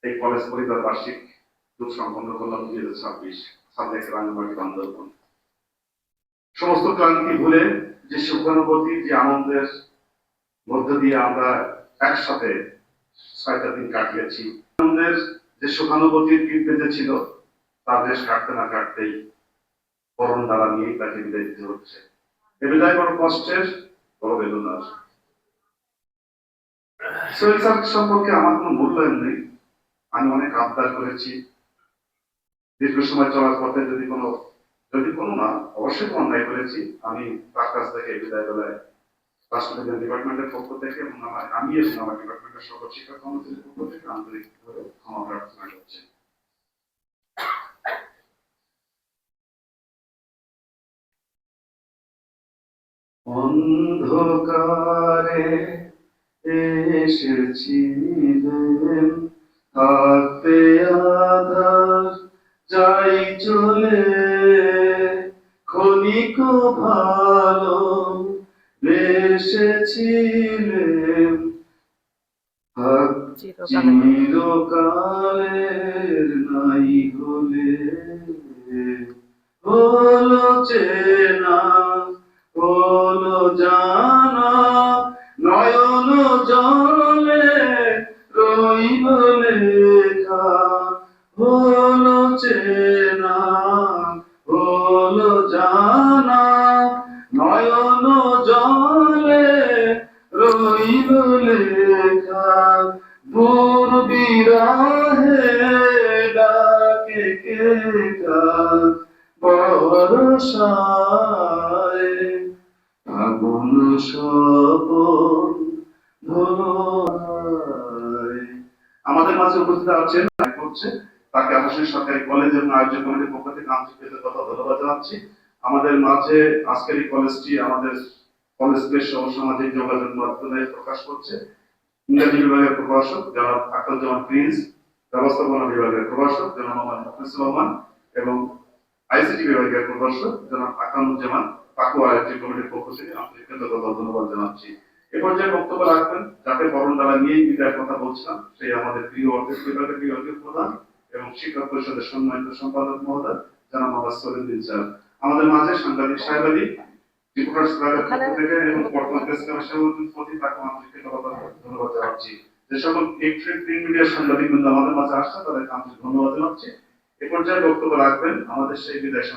এই কলেজ পরিবার বার্ষিক রূপ সম্পন্ন করলাম 2026 সাবজেক্ট রাঙ্গামাটি বান্দরবন। সমস্ত ক্লান্তি ভুলে যে সুখানুভূতি, যে আনন্দের মধ্য দিয়ে আমরা একসাথে 6টা দিন কাটিয়েছি, আনন্দের যে সুখানুভূতির দিন বেঁচেছিল তার দেশ কাটতে না কাটতেই করোন দ্বারা নিয়েই তাকে বিদায় দিতে হচ্ছে। এ বিদায় বড় কষ্টের, বড় বেদনার। সোহেল স্যার সম্পর্কে আমার কোনো মূল্যায়ন নেই। আমি অনেক আবদার করেছি। দীর্ঘ সময় চলার পথে যদি কোনো না অবশ্যই অন্যায় করেছি, আমি তার কাছ থেকে বিদায় বেলায় রাষ্ট্রবিজ্ঞান ডিপার্টমেন্টের পক্ষ থেকে এবং আমি এবং আমার ডিপার্টমেন্টের সকল শিক্ষক কমিটির পক্ষ থেকে আন্তরিকভাবে ক্ষমা প্রার্থনা করছি। অন্ধকারে এসেছিলেন, থাকতে আধার যাই চলে, ক্ষণিক ভালো বেসেছিলেন, চিরকালের নাই হলে হলো চেনা, হলো জানা, নয়ন জলে রইল লেখা, হলো চেনা, হলো জানা, নয়ন জলে রইল লেখা, দূর বিরাহে ডাকে কে বর্ষায়, আগুন স্বপন ধরায়। আমাদের মাঝে উপস্থিত আছেন করছে তাকে আবাসিক সরকারি কলেজ এবং আয়োজক কমিটির পক্ষ থেকে আন্তরিক কৃতজ্ঞতা ধন্যবাদ জানাচ্ছি। আমাদের মাঝে আজকের এই কলেজটি আমাদের কলেজকে সামাজিক যোগাযোগ মাধ্যমে প্রকাশ করছে ইংরেজি বিভাগের প্রভাষক জনাব আক্তারুজ্জামান প্রিন্স, ব্যবস্থাপনা বিভাগের প্রভাষক জনাব মোহাম্মদ মুখলিসুর রহমান এবং আইসিটি বিভাগের প্রভাষক জনাব আকরামুজ্জামান পাকুয়া আয়োজক কমিটির পক্ষ থেকে আন্তরিক কৃতজ্ঞতা ধন্যবাদ জানাচ্ছি। এ পর্যায়ে বক্তব্য রাখবেন যাকে বরণ দ্বারা নিয়েই বিদায়ের কথা বলছিলাম, সেই আমাদের প্রিয় অর্থ বিভাগের বিভাগীয় প্রধান এবং শিক্ষক পরিষদের সম্মানিত সম্পাদক মহোদয় জনাব মোহাম্মদ সলিউদ্দিন স্যার। আমাদের মাঝে সাংবাদিক সাহেবাদি রিপোর্টার্স ক্লাবের পক্ষ থেকে এবং বর্তমান প্রেস ক্লাবের সভাপতির প্রতি তাকে আন্তরিক ধন্যবাদ জানাচ্ছি। যে সকল প্রিন্ট মিডিয়ার সাংবাদিক বৃন্দ আমাদের মাঝে আসছে তাদেরকে আন্তরিক ধন্যবাদ জানাচ্ছি। এ পর্যায়ে বক্তব্য রাখবেন আমাদের সেই বিদায়